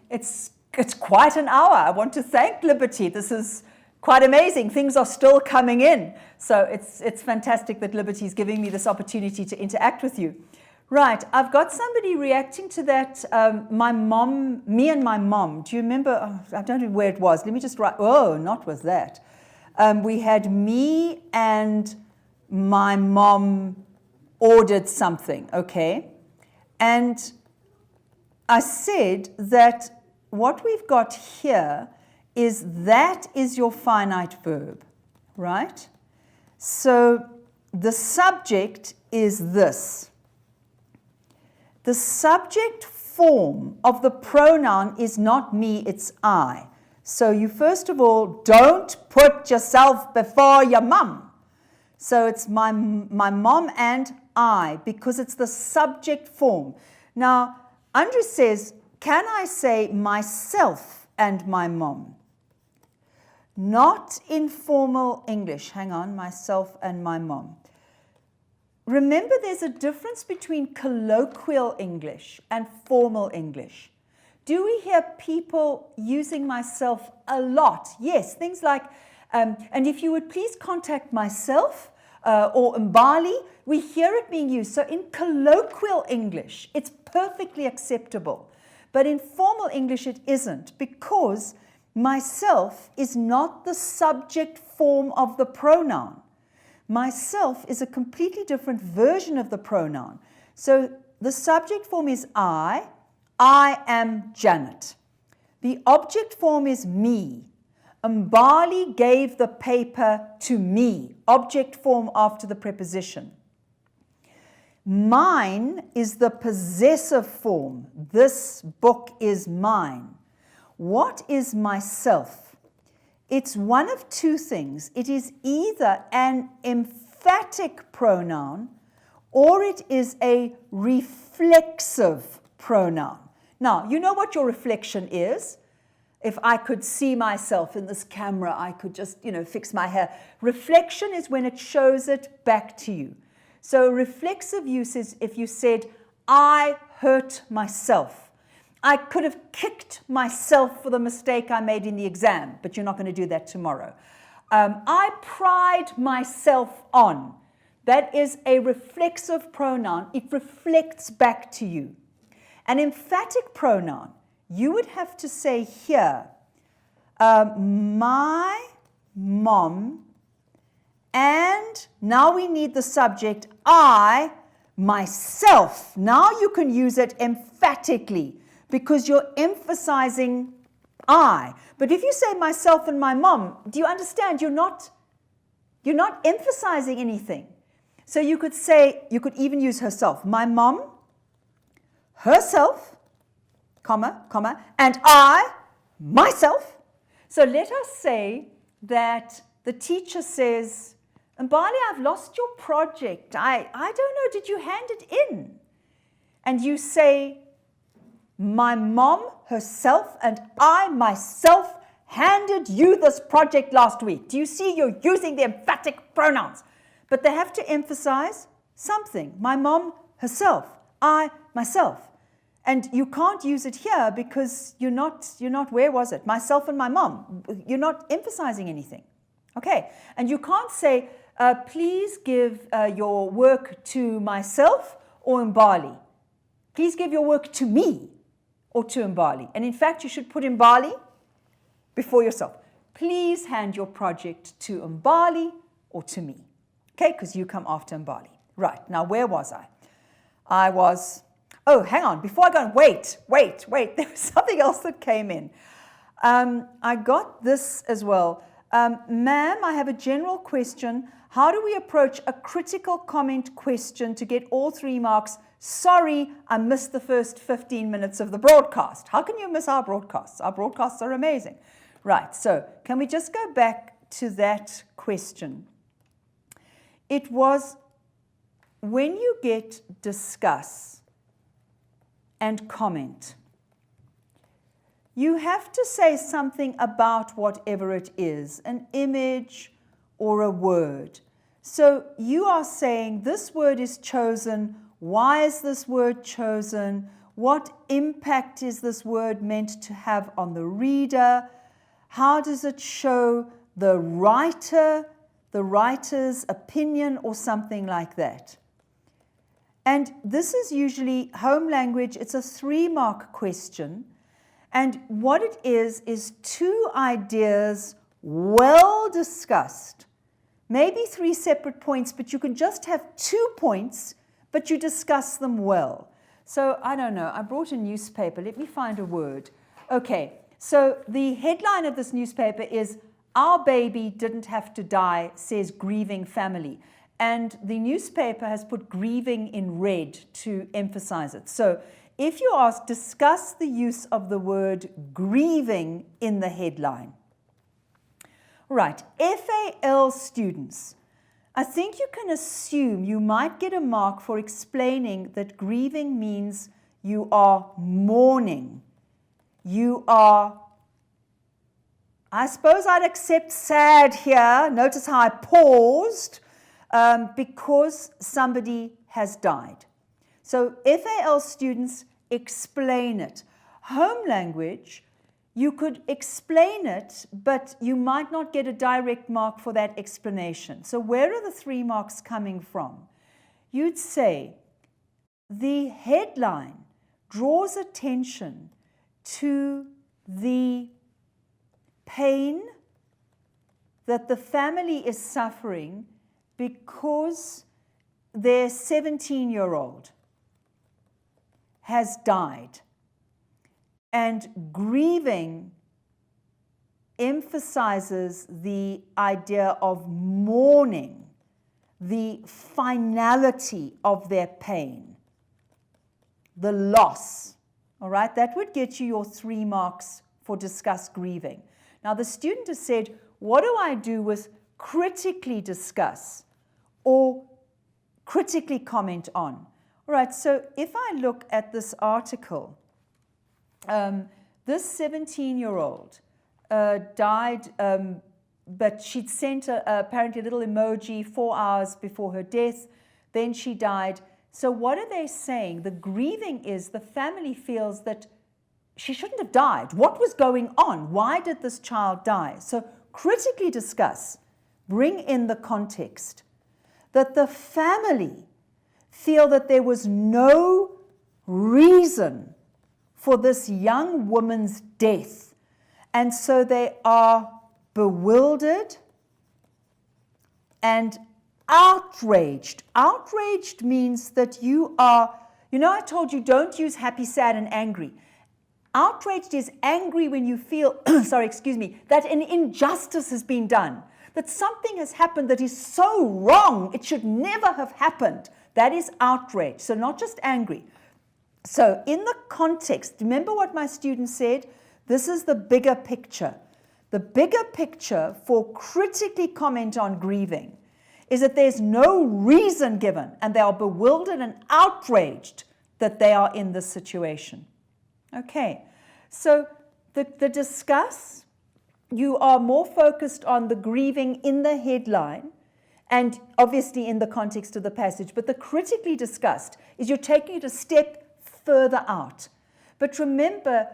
it's quite an hour. I want to thank Liberty. This is quite amazing. Things are still coming in. So it's fantastic that Liberty is giving me this opportunity to interact with you. Right, I've got somebody reacting to that. Me and my mom. Do you remember? Oh, I don't know where it was. Let me just write. Oh, not with that. We had me and my mom ordered something, okay? And I said that what we've got here is that is your finite verb, right? So the subject is this. The subject form of the pronoun is not me, it's I. So you first of all, don't put yourself before your mum. So it's my mom and I, because it's the subject form. Now, Andrew says, can I say myself and my mom? Not in formal English. Hang on, myself and my mom. Remember, there's a difference between colloquial English and formal English. Do we hear people using myself a lot? Yes, things like, and if you would please contact myself or Mbali, we hear it being used. So in colloquial English, it's perfectly acceptable. But in formal English, it isn't, because myself is not the subject form of the pronoun. Myself is a completely different version of the pronoun. So the subject form is I am Janet. The object form is me. Mbali gave the paper to me. Object form after the preposition. Mine is the possessive form. This book is mine. What is myself? It's one of two things. It is either an emphatic pronoun or it is a reflexive pronoun. Now, you know what your reflection is. If I could see myself in this camera, I could just, fix my hair. Reflection is when it shows it back to you. So reflexive use is if you said, I hurt myself. I could have kicked myself for the mistake I made in the exam, but you're not going to do that tomorrow. I pride myself on. That is a reflexive pronoun. It reflects back to you. An emphatic pronoun, you would have to say here, my mom, and now we need the subject, I, myself. Now you can use it emphatically, because you're emphasizing I. But if you say myself and my mom, do you understand? You're not emphasizing anything. So you could even use herself. My mom, herself, comma, and I, myself. So let us say that the teacher says, Mbali, I've lost your project. I don't know, did you hand it in? And you say, my mom, herself, and I, myself, handed you this project last week. Do you see? You're using the emphatic pronouns. But they have to emphasize something. My mom, herself. I, myself. And you can't use it here because you're not, where was it? Myself and my mom. You're not emphasizing anything. Okay. And you can't say, please give your work to myself or Mbali. Please give your work to me. Or to Mbali. And in fact, you should put Mbali before yourself. Please hand your project to Mbali or to me. Okay, because you come after Mbali. Right, now where was I? Hang on, before I go on, wait. There was something else that came in. I got this as well. Ma'am, I have a general question. How do we approach a critical comment question to get all 3 marks? Sorry, I missed the first 15 minutes of the broadcast. How can you miss our broadcasts? Our broadcasts are amazing. Right, so can we just go back to that question? It was when you get discuss and comment, you have to say something about whatever it is, an image or a word. So you are saying this word is chosen. Why is this word chosen? What impact is this word meant to have on the reader? How does it show the writer, the writer's opinion, or something like that? And this is usually home language. It's a 3-mark question. And what it is 2 ideas well discussed. Maybe 3 separate points, but you can just have 2 points, but you discuss them well. So I don't know, I brought a newspaper. Let me find a word. Okay, so the headline of this newspaper is, "Our baby didn't have to die, says grieving family." And the newspaper has put grieving in red to emphasize it. So if you ask, discuss the use of the word grieving in the headline. Right, FAL students, I think you can assume you might get a mark for explaining that grieving means you are mourning. You are, I suppose I'd accept sad here. Notice how I paused, because somebody has died. So FAL students, explain it. Home language, you could explain it, but you might not get a direct mark for that explanation. So where are the 3 marks coming from? You'd say the headline draws attention to the pain that the family is suffering because their 17-year-old has died. And grieving emphasizes the idea of mourning, the finality of their pain, the loss. All right, that would get you your 3 marks for discuss grieving. Now, the student has said, what do I do with critically discuss or critically comment on? All right, so if I look at this article, this 17-year-old died, but she'd sent apparently a little emoji 4 hours before her death. Then she died. So what are they saying? The grieving is the family feels that she shouldn't have died. What was going on? Why did this child die? So critically discuss, bring in the context that the family feel that there was no reason for this young woman's death. And so they are bewildered and outraged. Outraged means that you are, I told you don't use happy, sad, and angry. Outraged is angry when you feel, that an injustice has been done, that something has happened that is so wrong, it should never have happened. That is outrage. So not just angry. So in the context, remember what my student said? This is the bigger picture. The bigger picture for critically comment on grieving is that there's no reason given, and they are bewildered and outraged that they are in this situation. Okay, so the discuss, you are more focused on the grieving in the headline, and obviously in the context of the passage, but the critically discussed is you're taking it a step further out. But remember,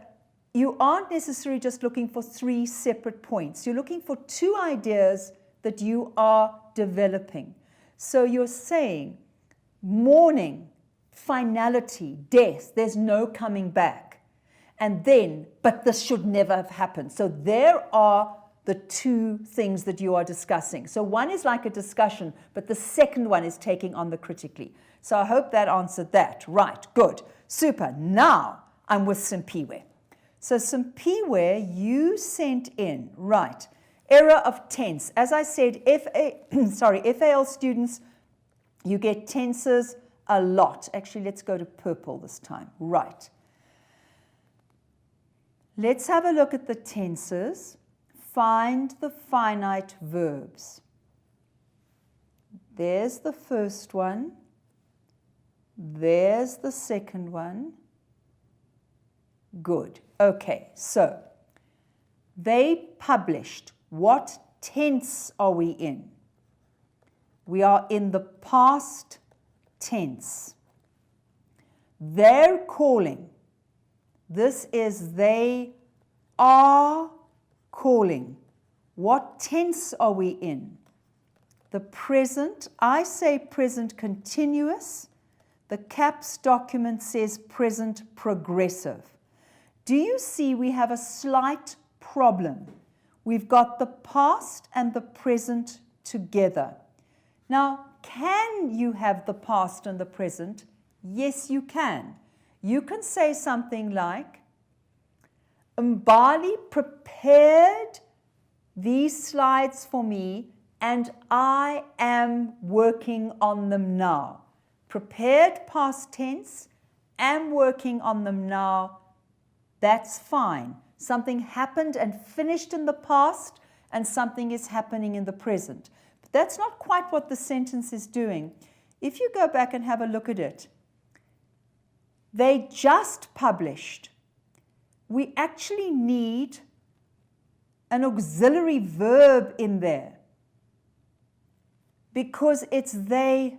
you aren't necessarily just looking for 3 separate points. You're looking for 2 ideas that you are developing. So you're saying mourning, finality, death, there's no coming back. And then, but this should never have happened. So there are the 2 things that you are discussing. So one is like a discussion, but the second one is taking on the critically. So I hope that answered that. Right, good, super. Now I'm with Simpiwe. So Simpiwe, you sent in, right, error of tense. As I said, FAL students, you get tenses a lot. Actually, let's go to purple this time. Right. Let's have a look at the tenses. Find the finite verbs. There's the first one. There's the second one. Good. Okay, so they published. What tense are we in? We are in the past tense. They're calling. This is they are calling. What tense are we in? The present, I say present continuous. The CAPS document says present progressive. Do you see we have a slight problem? We've got the past and the present together. Now, can you have the past and the present? Yes, you can. You can say something like, Mbali prepared these slides for me and I am working on them now. Prepared past tense, am working on them now. That's fine. Something happened and finished in the past, and something is happening in the present. But that's not quite what the sentence is doing. If you go back and have a look at it, they just published. We actually need an auxiliary verb in there because it's they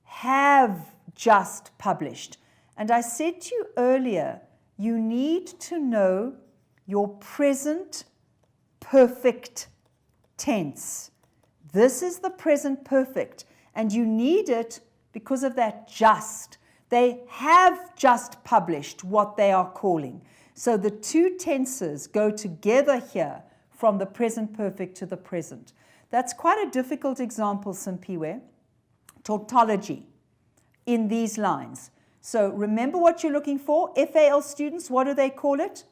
have just published. And I said to you earlier, you need to know your present perfect tense. This is the present perfect, and you need it because of that just. They have just published what they are calling. So the two tenses go together here from the present perfect to the present. That's quite a difficult example, Simpiwe. Tautology in these lines. So remember what you're looking for. FAL students, what do they call it?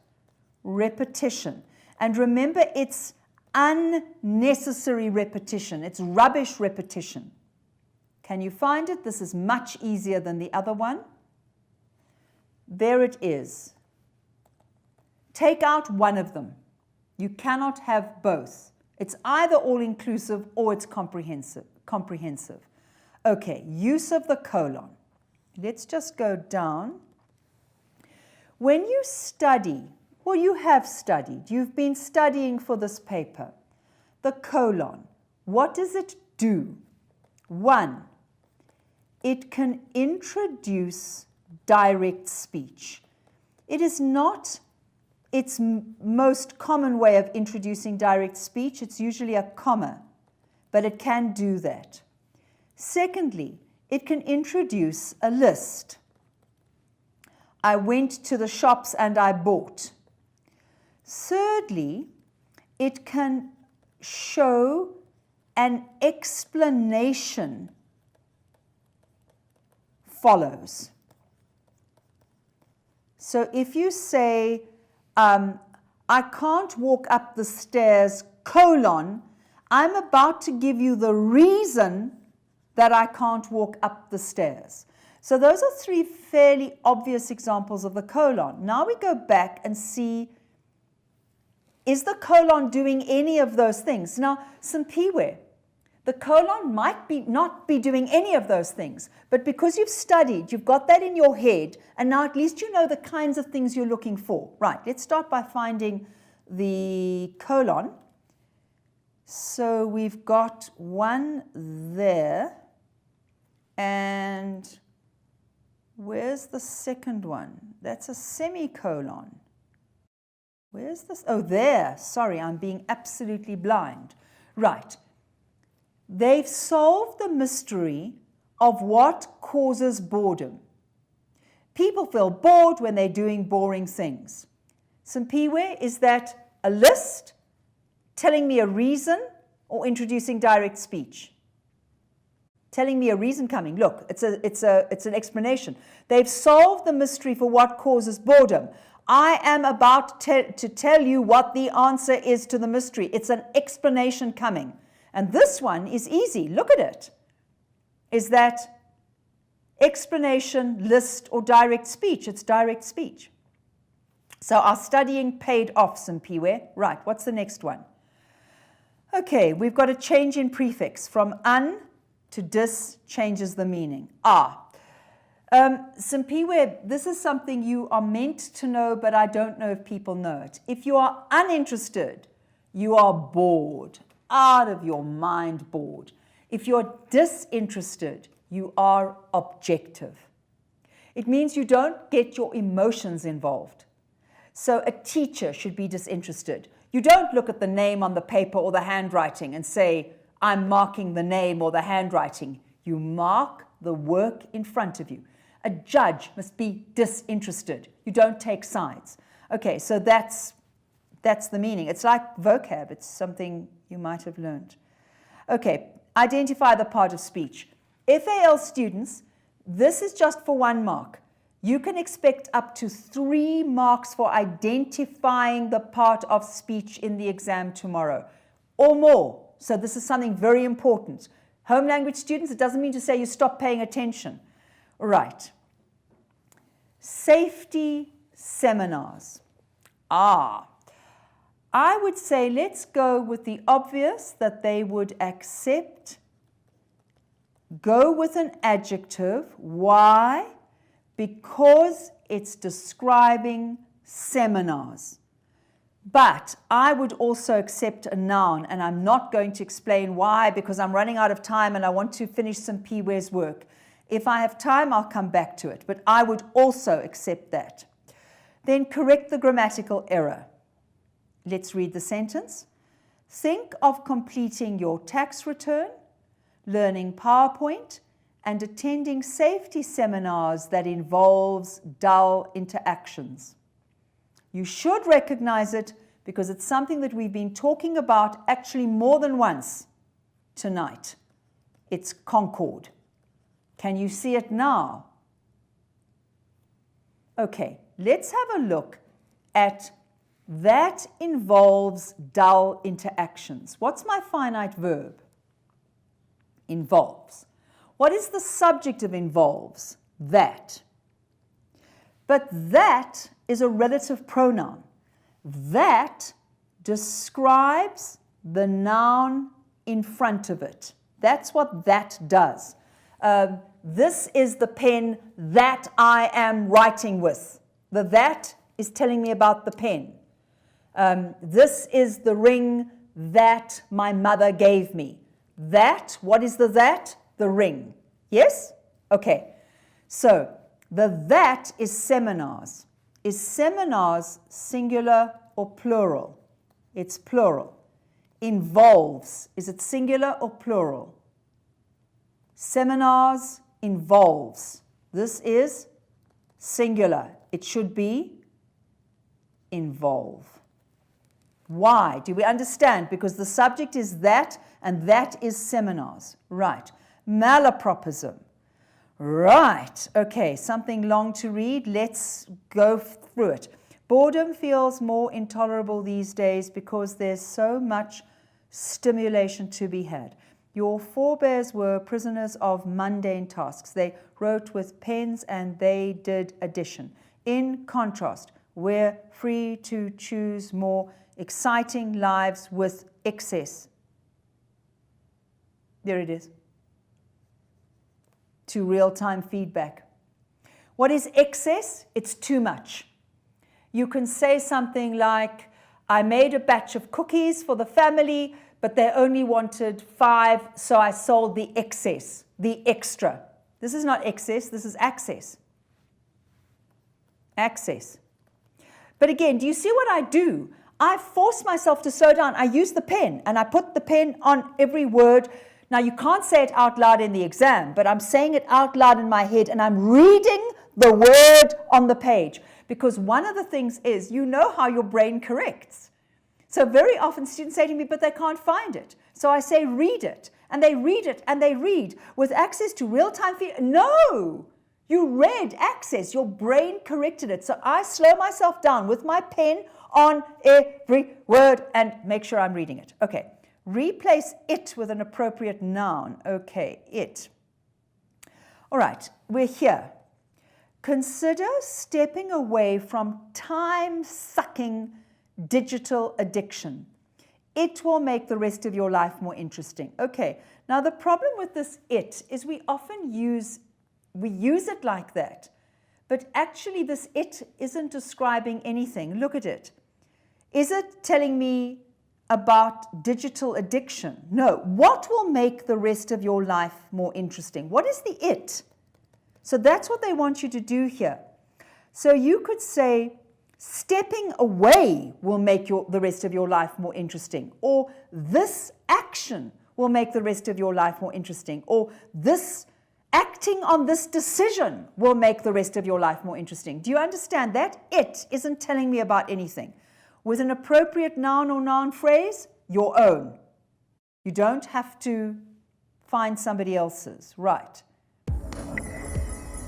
Repetition. And remember, it's unnecessary repetition. It's rubbish repetition. Can you find it? This is much easier than the other one. There it is. Take out one of them. You cannot have both. It's either all-inclusive or it's comprehensive. Okay, use of the colon. Let's just go down. When you study, well, you have studied. You've been studying for this paper. The colon, what does it do? 1, it can introduce direct speech. It is not its most common way of introducing direct speech. It's usually a comma, but it can do that. Secondly, it can introduce a list. I went to the shops and I bought. Thirdly, it can show an explanation follows. So if you say, I can't walk up the stairs, colon, I'm about to give you the reason that I can't walk up the stairs. So those are 3 fairly obvious examples of the colon. Now we go back and see, is the colon doing any of those things? Now, Simpiwe, the colon might not be doing any of those things, but because you've studied, you've got that in your head, and now at least you know the kinds of things you're looking for. Right, let's start by finding the colon. So we've got one there, and where's the second one? That's a semicolon. Where's this? Oh, there. Sorry, I'm being absolutely blind. Right. They've solved the mystery of what causes boredom. People feel bored when they're doing boring things. Simpiwe, is that a list, telling me a reason, or introducing direct speech? Telling me a reason coming. Look, it's an explanation. They've solved the mystery for what causes boredom. I am about to tell you what the answer is to the mystery. It's an explanation coming. And this one is easy. Look at it. Is that explanation, list, or direct speech? It's direct speech. So our studying paid off, Simpiwe. Right, what's the next one? Okay, we've got a change in prefix. From un to dis changes the meaning. Simpiwe, this is something you are meant to know, but I don't know if people know it. If you are uninterested, you are bored, out of your mind bored. If you're disinterested, you are objective. It means you don't get your emotions involved. So a teacher should be disinterested. You don't look at the name on the paper or the handwriting and say, I'm marking the name or the handwriting. You mark the work in front of you. A judge must be disinterested. You don't take sides. Okay, so that's the meaning. It's like vocab. It's something you might have learned. Okay, identify the part of speech. FAL students, this is just for 1 mark. You can expect up to 3 marks for identifying the part of speech in the exam tomorrow, or more. So this is something very important. Home language students, it doesn't mean to say you stop paying attention. All right. Safety seminars. I would say let's go with the obvious that they would accept. Go with an adjective. Why? Because it's describing seminars. But I would also accept a noun, and I'm not going to explain why because I'm running out of time and I want to finish some P-Ware's work. If I have time, I'll come back to it, but I would also accept that. Then correct the grammatical error. Let's read the sentence. Think of completing your tax return, learning PowerPoint, and attending safety seminars that involves dull interactions. You should recognize it because it's something that we've been talking about actually more than once tonight. It's Concord. Can you see it now? Okay, let's have a look at that involves dull interactions. What's my finite verb? Involves. What is the subject of involves? That. But that is a relative pronoun. That describes the noun in front of it. That's what that does. This is the pen that I am writing with. The that is telling me about the pen. This is the ring that my mother gave me. That, what is the that? The ring. Yes? Okay. So, the that is seminars. Is seminars singular or plural? It's plural. Involves. Is it singular or plural? Seminars involves. This is singular. It should be involve. Why? Do we understand? Because the subject is that, and that is seminars. Right. Malapropism. Right. Okay, something long to read. Let's go through it. Boredom feels more intolerable these days because there's so much stimulation to be had. Your forebears were prisoners of mundane tasks. They wrote with pens and they did addition. In contrast, we're free to choose more exciting lives with excess. There it is. To real-time feedback. What is excess? It's too much. You can say something like, I made a batch of cookies for the family, but they only wanted 5, so I sold the excess, the extra. This is not excess, this is access. Access. But again, do you see what I do? I force myself to slow down. I use the pen, and I put the pen on every word. Now, you can't say it out loud in the exam, but I'm saying it out loud in my head, and I'm reading the word on the page. Because one of the things is, you know how your brain corrects. So very often students say to me, but they can't find it. So I say, read it. And they read it, and they read. With access to real-time feedback, no! You read access. Your brain corrected it. So I slow myself down with my pen on every word and make sure I'm reading it. Okay. Replace it with an appropriate noun. Okay, it. All right, we're here. Consider stepping away from time-sucking digital addiction. It will make the rest of your life more interesting. Okay, now the problem with this it is we often use it like that, but actually this it isn't describing anything. Look at it. Is it telling me about digital addiction? No. What will make the rest of your life more interesting? What is the it? So that's what they want you to do here. So you could say, stepping away will make the rest of your life more interesting, or this action will make the rest of your life more interesting, or this acting on this decision will make the rest of your life more interesting. Do you understand that? It isn't telling me about anything. With an appropriate noun or noun phrase, your own. You don't have to find somebody else's. Right.